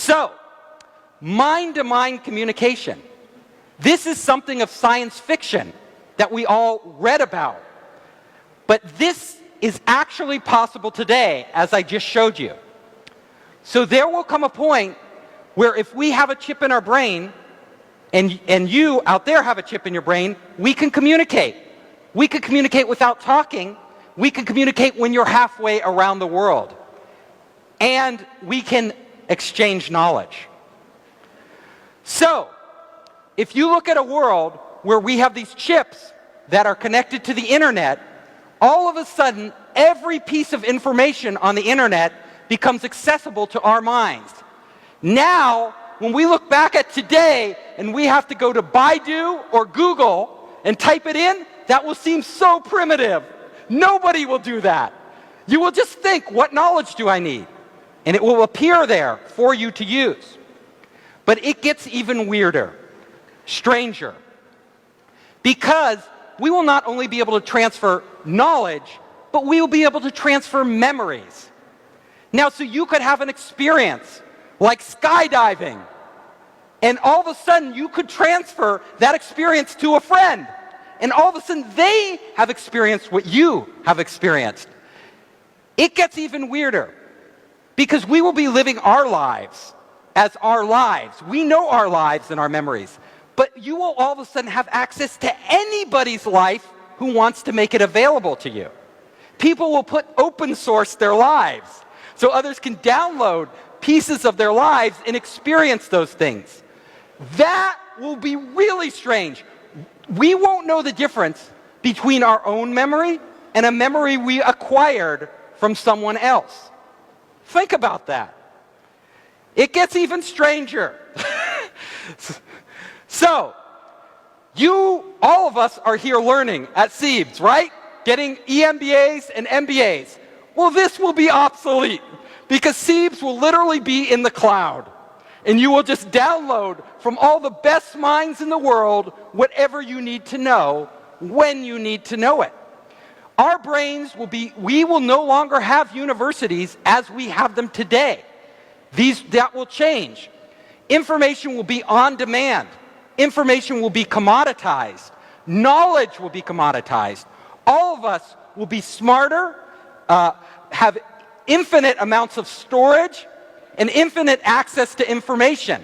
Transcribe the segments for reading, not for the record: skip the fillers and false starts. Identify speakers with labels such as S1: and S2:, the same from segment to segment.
S1: So, mind-to-mind communication. This is something of science fiction that we all read about. But this is actually possible today, as I just showed you. So there will come a point where if we have a chip in our brain, and you out there have a chip in your brain, we can communicate. We can communicate without talking. We can communicate when you're halfway around the world. And we can exchange knowledge. So, if you look at a world where we have these chips that are connected to the internet, all of a sudden, every piece of information on the internet becomes accessible to our minds. Now, when we look back at today and we have to go to Baidu or Google and type it in, that will seem so primitive. Nobody will do that. You will just think, what knowledge do I need? And it will appear there for you to use. But it gets even weirder, stranger. Because we will not only be able to transfer knowledge, but we will be able to transfer memories. Now, so you could have an experience like skydiving, and all of a sudden you could transfer that experience to a friend, and all of a sudden they have experienced what you have experienced. It gets even weirder, because we will be living our lives as our lives. We know our lives and our memories, but you will all of a sudden have access to anybody's life who wants to make it available to you. People will open source their lives so others can download pieces of their lives and experience those things. That will be really strange. We won't know the difference between our own memory and a memory we acquired from someone else. Think about that. It gets even stranger. So, all of us are here learning at CEIBS, right? Getting EMBAs and MBAs. Well, this will be obsolete because CEIBS will literally be in the cloud. And you will just download from all the best minds in the world whatever you need to know when you need to know it. Our brains we will no longer have universities as we have them today. That will change. Information will be on demand. Information will be commoditized. Knowledge will be commoditized. All of us will be smarter, have infinite amounts of storage, and infinite access to information.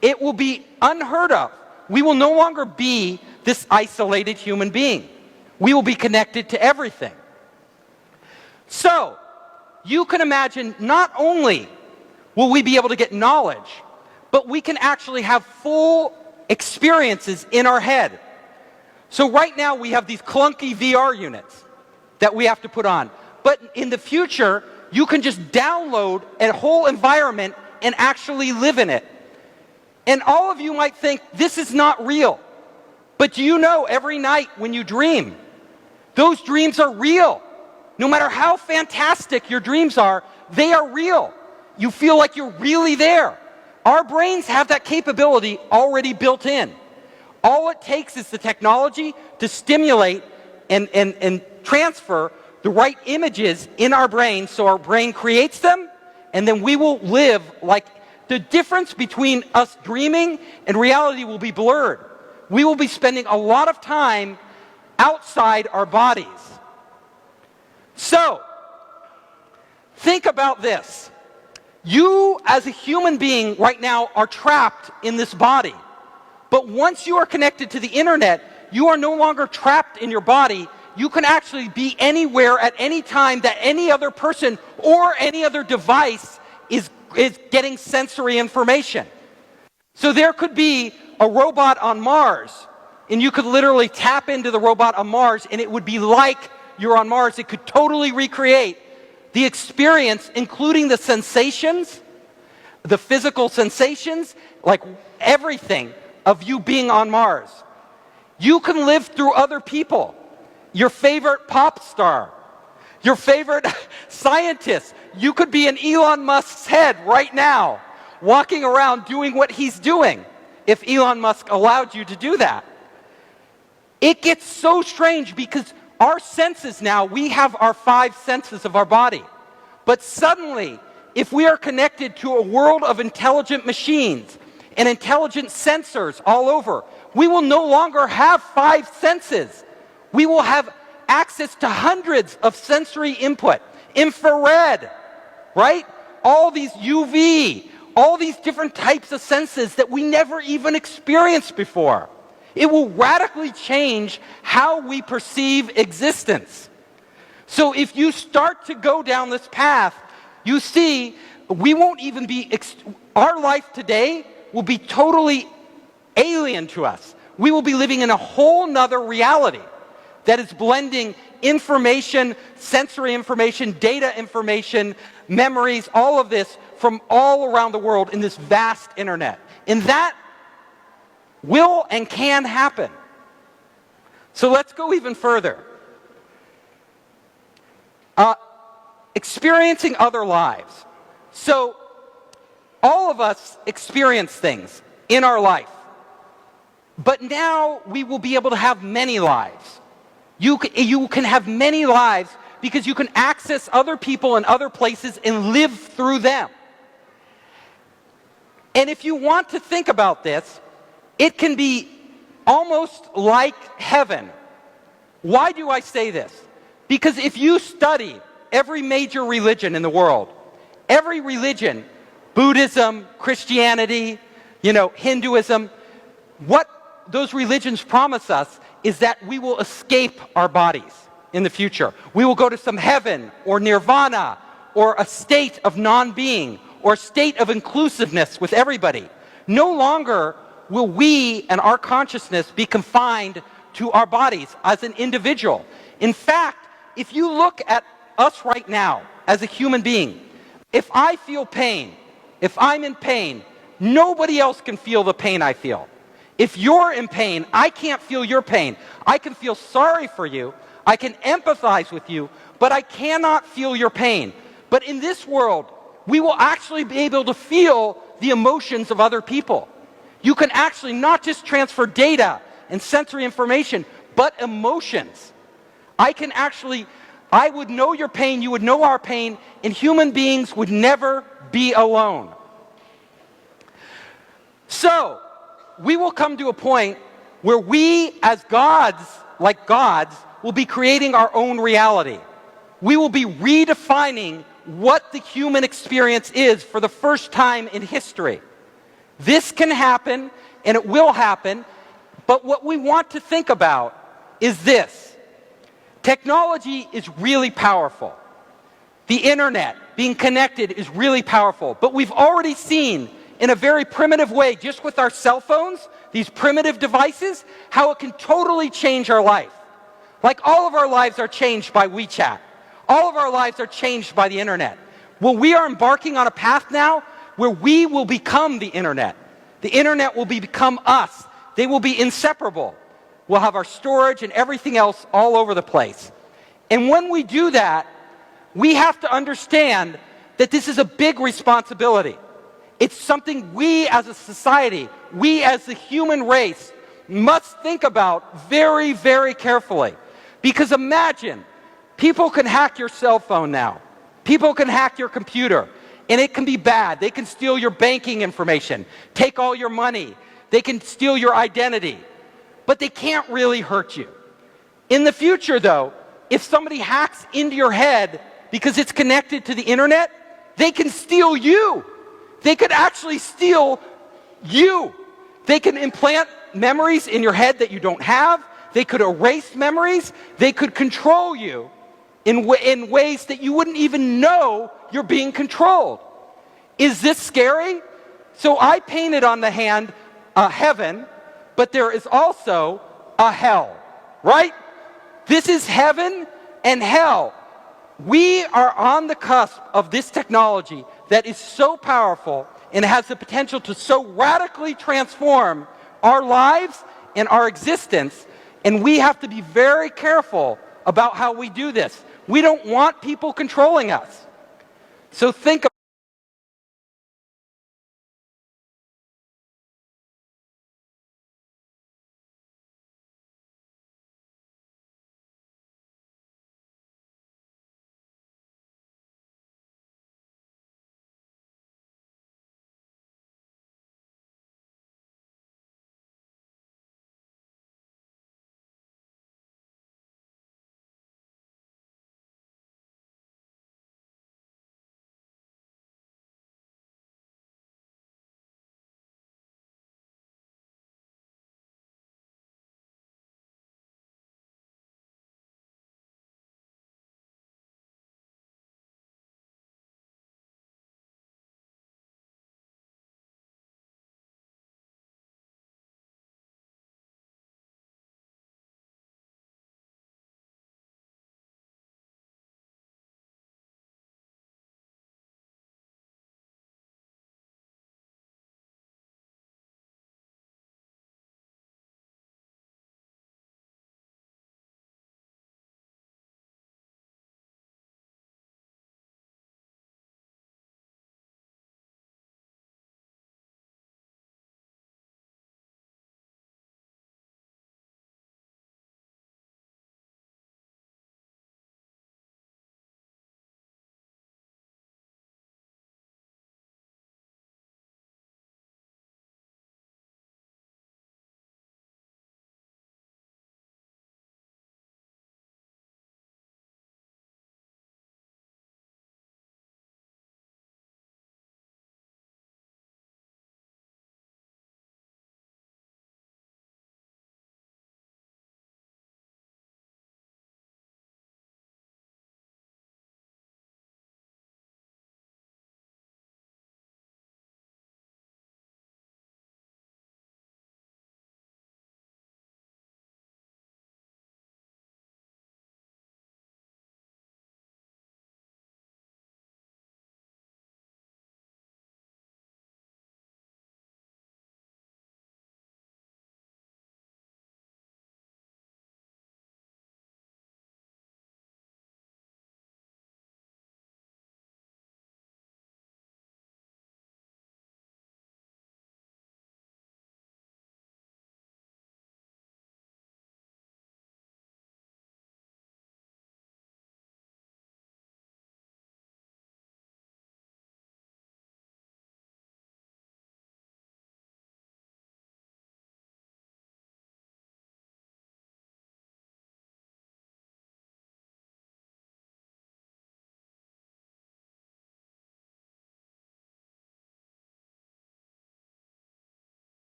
S1: It will be unheard of. We will no longer be this isolated human being. We will be connected to everything. So, you can imagine not only will we be able to get knowledge, but we can actually have full experiences in our head. So right now we have these clunky VR units that we have to put on. But in the future, you can just download a whole environment and actually live in it. And all of you might think, this is not real. But do you know every night when you dream, those dreams are real. No matter how fantastic your dreams are, they are real. You feel like you're really there. Our brains have that capability already built in. All it takes is the technology to stimulate and transfer the right images in our brain so our brain creates them, and then we will live like the difference between us dreaming and reality will be blurred. We will be spending a lot of time outside our bodies. So, think about this. You, as a human being right now, are trapped in this body. But once you are connected to the internet, you are no longer trapped in your body. You can actually be anywhere at any time that any other person or any other device is getting sensory information. So there could be a robot on Mars, and you could literally tap into the robot on Mars, and it would be like you're on Mars. It could totally recreate the experience, including the sensations, the physical sensations, like everything of you being on Mars. You can live through other people. Your favorite pop star, your favorite scientist. You could be in Elon Musk's head right now, walking around doing what he's doing, if Elon Musk allowed you to do that. It gets so strange because our senses now, we have our 5 senses of our body. But suddenly, if we are connected to a world of intelligent machines and intelligent sensors all over, we will no longer have 5 senses. We will have access to hundreds of sensory input, infrared, right? All these UV, all these different types of senses that we never even experienced before. It will radically change how we perceive existence. So if you start to go down this path, you see, we won't even be, our life today will be totally alien to us. We will be living in a whole nother reality that is blending information, sensory information, data information, memories, all of this from all around the world in this vast internet. And that will and can happen. So let's go even further. Experiencing other lives. So all of us experience things in our life. But now we will be able to have many lives. You can have many lives because you can access other people and other places and live through them. And if you want to think about this, it can be almost like heaven. Why do I say this? Because if you study every major religion in the world, every religion, Buddhism, Christianity, Hinduism, what those religions promise us is that we will escape our bodies in the future. We will go to some heaven or nirvana or a state of non-being or a state of inclusiveness with everybody. No longer will we and our consciousness be confined to our bodies as an individual. In fact, if you look at us right now as a human being, if I feel pain, if I'm in pain, nobody else can feel the pain I feel. If you're in pain, I can't feel your pain. I can feel sorry for you, I can empathize with you, but I cannot feel your pain. But in this world, we will actually be able to feel the emotions of other people. You can actually not just transfer data and sensory information, but emotions. I would know your pain, you would know our pain, and human beings would never be alone. So, we will come to a point where we, as gods, like gods, will be creating our own reality. We will be redefining what the human experience is for the first time in history. This can happen, and it will happen, but what we want to think about is this. Technology is really powerful. The internet, being connected, is really powerful. But we've already seen, in a very primitive way, just with our cell phones, these primitive devices, how it can totally change our life. Like all of our lives are changed by WeChat. All of our lives are changed by the internet. Well, we are embarking on a path now where we will become the internet. The internet will become us. They will be inseparable. We'll have our storage and everything else all over the place. And when we do that, we have to understand that this is a big responsibility. It's something we as a society, we as the human race, must think about very, very carefully. Because imagine, people can hack your cell phone now. People can hack your computer. And it can be bad. They can steal your banking information, take all your money. They can steal your identity. But they can't really hurt you. In the future, though, if somebody hacks into your head because it's connected to the internet, they can steal you. They could actually steal you. They can implant memories in your head that you don't have. They could erase memories. They could control you in ways that you wouldn't even know you're being controlled. Is this scary? So I painted on the hand a heaven, but there is also a hell, right? This is heaven and hell. We are on the cusp of this technology that is so powerful and has the potential to so radically transform our lives and our existence, and we have to be very careful about how we do this. We don't want people controlling us. So think